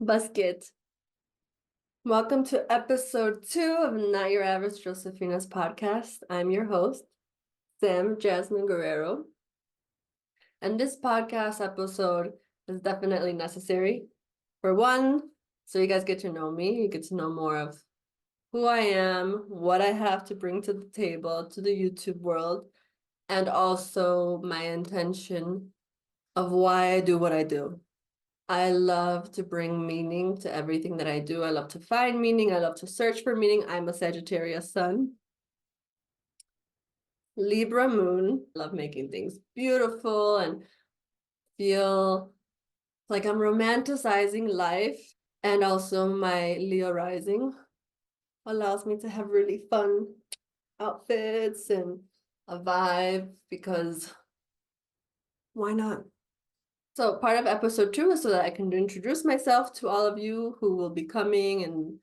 Basket. Welcome to episode 2 of Not Your Average Josefinas podcast. I'm your host, Jazmine Guerrero. And this podcast episode is definitely necessary. For one, so you guys get to know me, you get to know more of who I am, what I have to bring to the table, to the YouTube world, and also my intention of why I do what I do. I love to bring meaning to everything that I do. I love to find meaning. I love to search for meaning. I'm a Sagittarius sun. Libra moon. I love making things beautiful and feel like I'm romanticizing life. And also my Leo rising allows me to have really fun outfits and a vibe because why not? So part of episode 2 is so that I can introduce myself to all of you who will be coming and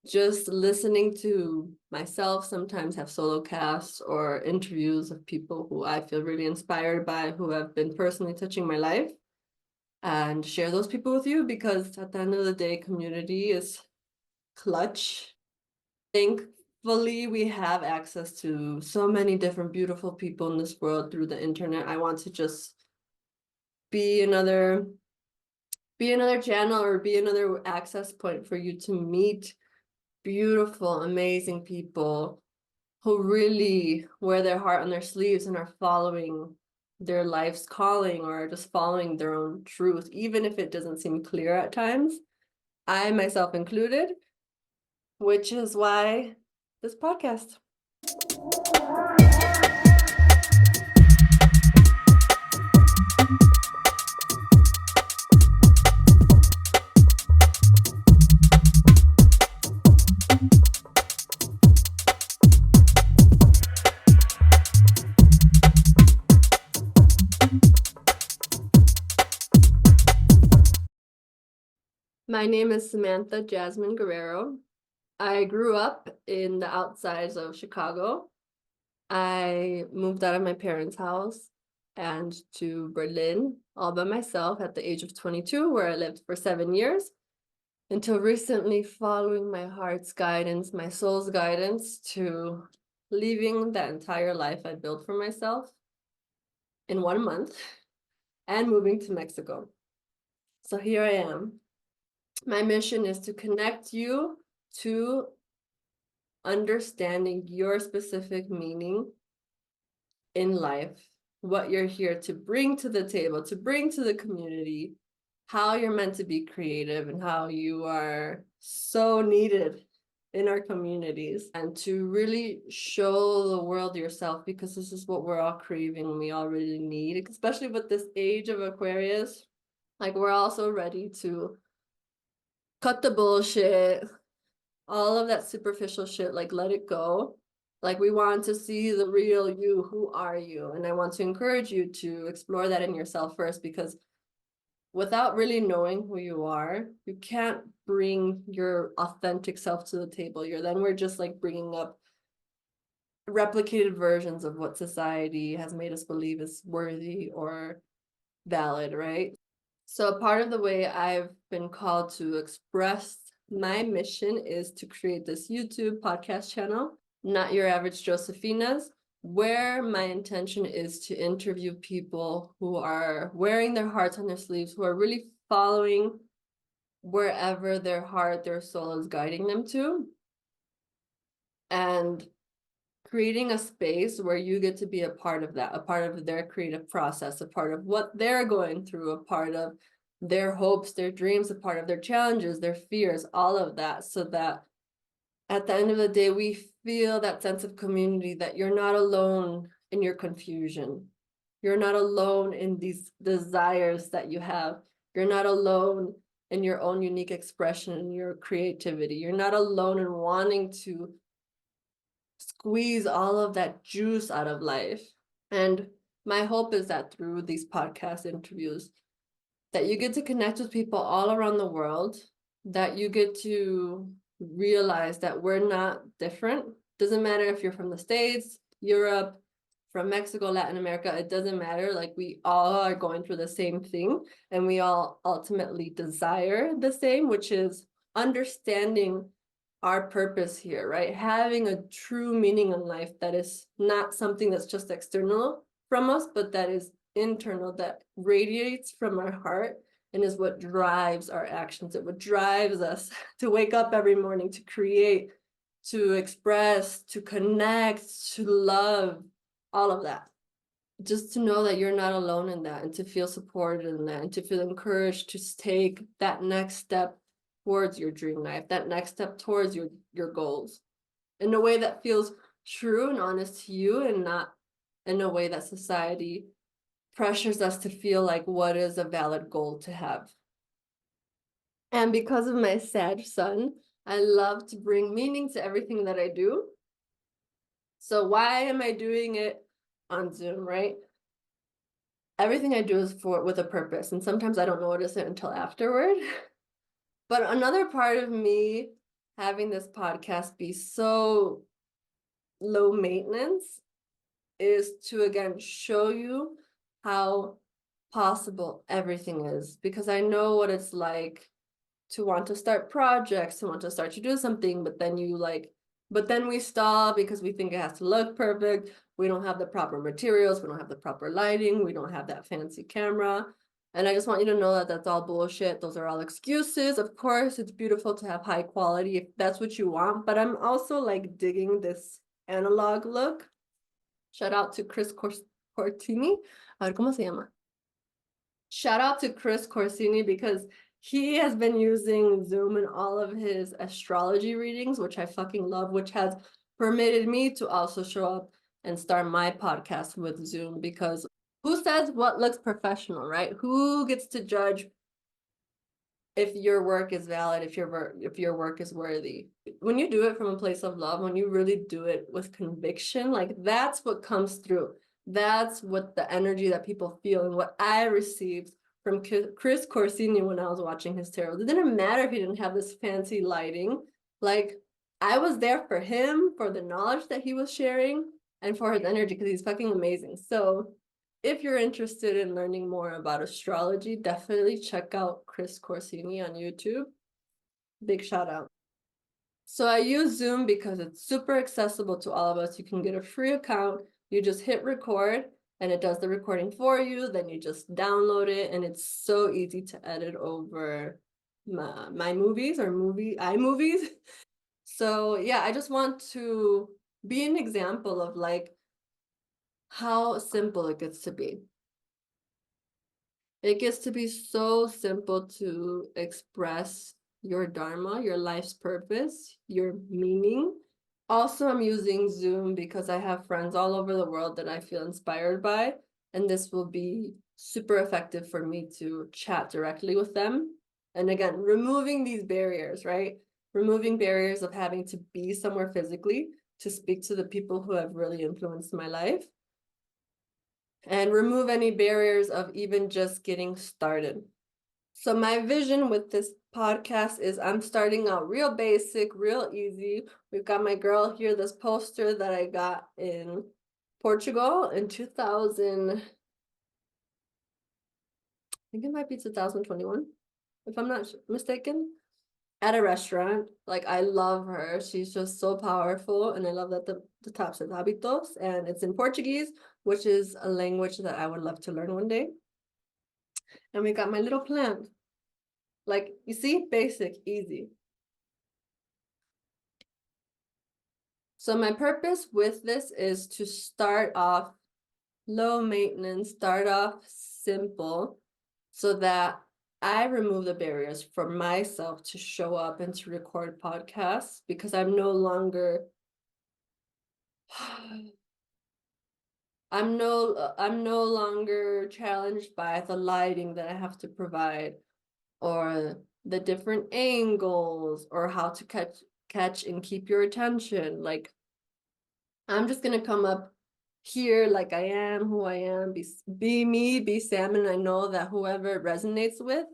just listening to myself sometimes have solo casts or interviews of people who I feel really inspired by, who have been personally touching my life, and share those people with you because at the end of the day, community is clutch. Thankfully, we have access to so many different beautiful people in this world through the internet. I want to just be another channel or be another access point for you to meet beautiful, amazing people who really wear their heart on their sleeves and are following their life's calling or just following their own truth, even if it doesn't seem clear at times. I myself included, which is why this podcast. My name is Samantha Jazmine Guerrero. I grew up in the outsides of Chicago. I moved out of my parents' house and to Berlin all by myself at the age of 22, where I lived for 7 years, until recently following my heart's guidance, my soul's guidance, to leaving that entire life I built for myself in 1 month and moving to Mexico. So here I am. My mission is to connect you to understanding your specific meaning in life, what you're here to bring to the table, to bring to the community, how you're meant to be creative and how you are so needed in our communities, and to really show the world yourself, because this is what we're all craving, we all really need, especially with this age of Aquarius. Like, we're also ready to cut the bullshit, all of that superficial shit, like, let it go. Like, we want to see the real you. Who are you? And I want to encourage you to explore that in yourself first, because without really knowing who you are, you can't bring your authentic self to the table. We're just like bringing up replicated versions of what society has made us believe is worthy or valid, right? So part of the way I've been called to express my mission is to create this YouTube podcast channel, Not Your Average Josefinas, where my intention is to interview people who are wearing their hearts on their sleeves, who are really following wherever their heart, their soul is guiding them to, and creating a space where you get to be a part of that, a part of their creative process, a part of what they're going through, a part of their hopes, their dreams, a part of their challenges, their fears, all of that, so that at the end of the day, we feel that sense of community, that you're not alone in your confusion. You're not alone in these desires that you have. You're not alone in your own unique expression and your creativity. You're not alone in wanting to squeeze all of that juice out of life. And my hope is that through these podcast interviews, that you get to connect with people all around the world, that you get to realize that we're not different. Doesn't matter if you're from the States, Europe, from Mexico, Latin America, it doesn't matter. Like we all are going through the same thing, and we all ultimately desire the same, which is understanding our purpose here, right? Having a true meaning in life that is not something that's just external from us, but that is internal, that radiates from our heart and is what drives our actions. It what drives us to wake up every morning, to create, to express, to connect, to love, all of that. Just to know that you're not alone in that, and to feel supported in that, and to feel encouraged to take that next step towards your dream life, that next step towards your goals in a way that feels true and honest to you, and not in a way that society pressures us to feel like what is a valid goal to have. And because of my Sag sun, I love to bring meaning to everything that I do. So why am I doing it on Zoom, right? Everything I do is with a purpose, and sometimes I don't notice it until afterward. But another part of me having this podcast be so low maintenance is to, again, show you how possible everything is, because I know what it's like to want to start projects, to want to start to do something, but then we stall because we think it has to look perfect. We don't have the proper materials. We don't have the proper lighting. We don't have that fancy camera. And I just want you to know that that's all bullshit. Those are all excuses. Of course, it's beautiful to have high quality if that's what you want, but I'm also like digging this analog look. Shout out to Chris Corsini. A ver, ¿cómo se llama? Shout out to Chris Corsini, because he has been using Zoom in all of his astrology readings, which I fucking love, which has permitted me to also show up and start my podcast with Zoom, because who says what looks professional, right? Who gets to judge if your work is valid, if your work is worthy? When you do it from a place of love, when you really do it with conviction, like that's what comes through. That's what the energy that people feel, and what I received from Chris Corsini when I was watching his tarot. It didn't matter if he didn't have this fancy lighting. Like, I was there for him, for the knowledge that he was sharing, and for his energy, because he's fucking amazing. So if you're interested in learning more about astrology, definitely check out Chris Corsini on YouTube. Big shout out. So I use Zoom because it's super accessible to all of us. You can get a free account. You just hit record and it does the recording for you. Then you just download it, and it's so easy to edit over my movies or iMovies. So yeah, I just want to be an example of like how simple it gets to be. It gets to be so simple to express your dharma, your life's purpose, your meaning. Also, I'm using Zoom because I have friends all over the world that I feel inspired by, and this will be super effective for me to chat directly with them. And again, removing these barriers, right? Removing barriers of having to be somewhere physically to speak to the people who have really influenced my life, and remove any barriers of even just getting started. So my vision with this podcast is I'm starting out real basic, real easy. We've got my girl here, this poster that I got in Portugal in 2000, I think it might be 2021, if I'm not mistaken, at a restaurant. Like, I love her. She's just so powerful, and I love that the top says hábitos, and it's in Portuguese, which is a language that I would love to learn one day. And we got my little plant. Like, you see, basic, easy. So my purpose with this is to start off low maintenance, start off simple, so that I remove the barriers for myself to show up and to record podcasts, because I'm no longer I'm no longer challenged by the lighting that I have to provide, or the different angles, or how to catch and keep your attention. Like, I'm just gonna come up here like I am, who I am, be me, be Sam, and I know that whoever it resonates with,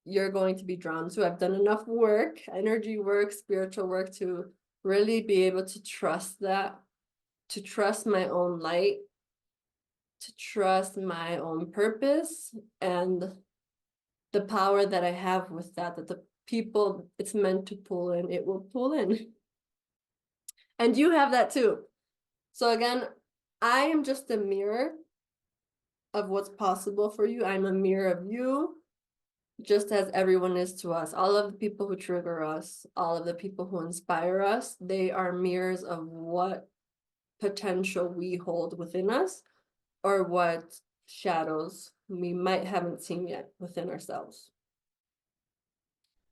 you're going to be drawn to. I've done enough work, energy work, spiritual work, to really be able to trust that, to trust my own light, to trust my own purpose and the power that I have with that the people it's meant to pull in, it will pull in. And you have that too. So again, I am just a mirror of what's possible for you. I'm a mirror of you, just as everyone is to us. All of the people who trigger us, all of the people who inspire us, they are mirrors of what potential we hold within us or what shadows we might haven't seen yet within ourselves.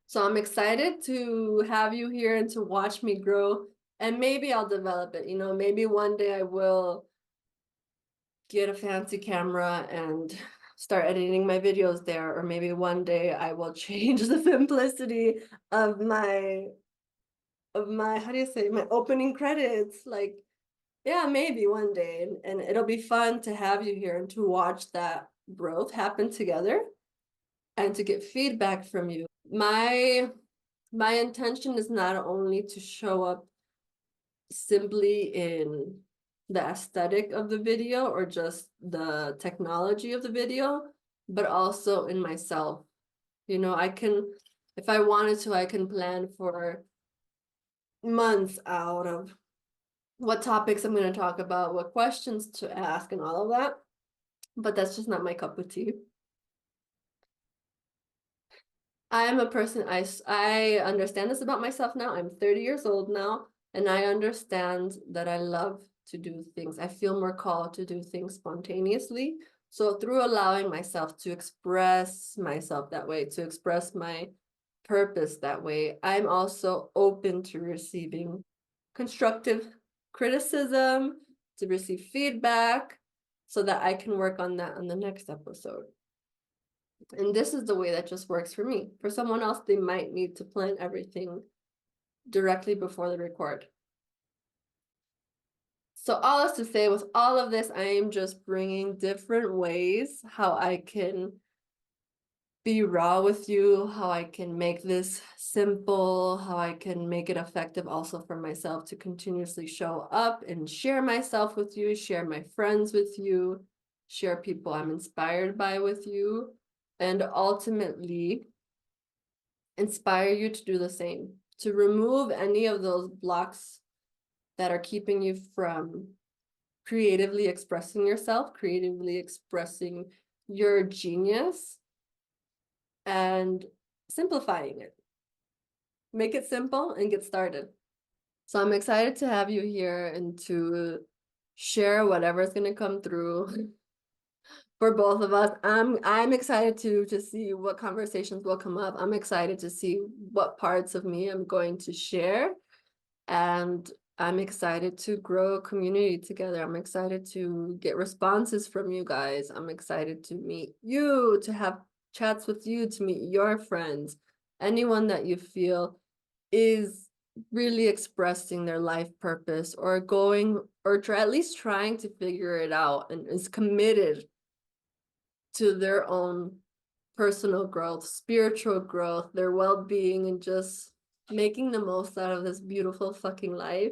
So I'm excited to have you here and to watch me grow, and maybe I'll develop it. Maybe one day I will get a fancy camera and start editing my videos there, or maybe one day I will change the simplicity of my how do you say, my opening credits. Like, yeah, maybe one day, and it'll be fun to have you here and to watch that growth happen together and to get feedback from you. My intention is not only to show up simply in the aesthetic of the video or just the technology of the video, but also in myself. I can, if I wanted to, I can plan for months out of what topics I'm going to talk about, what questions to ask, and all of that. But that's just not my cup of tea. I am a person, I understand this about myself now. I'm 30 years old now, and I understand that I love to do things. I feel more called to do things spontaneously. So through allowing myself to express myself that way, to express my purpose that way, I'm also open to receiving constructive criticism, to receive feedback, so that I can work on that on the next episode. And this is the way that just works for me. For someone else, they might need to plan everything directly before they record. So all is to say, with all of this, I am just bringing different ways how I can be raw with you, how I can make this simple, how I can make it effective also for myself to continuously show up and share myself with you, share my friends with you, share people I'm inspired by with you, and ultimately inspire you to do the same, to remove any of those blocks that are keeping you from creatively expressing yourself, creatively expressing your genius, and simplifying it. Make it simple and get started. So I'm excited to have you here and to share whatever's going to come through for both of us. I'm excited to see what conversations will come up. I'm excited to see what parts of me I'm going to share, and I'm excited to grow a community together. I'm excited to get responses from you guys. I'm excited to meet you, to have chats with you, to meet your friends, anyone that you feel is really expressing their life purpose or going, or at least trying to figure it out and is committed to their own personal growth, spiritual growth, their well-being, and just making the most out of this beautiful fucking life.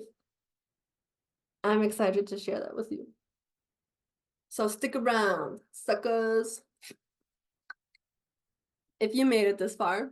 I'm excited to share that with you. So stick around, suckers. If you made it this far,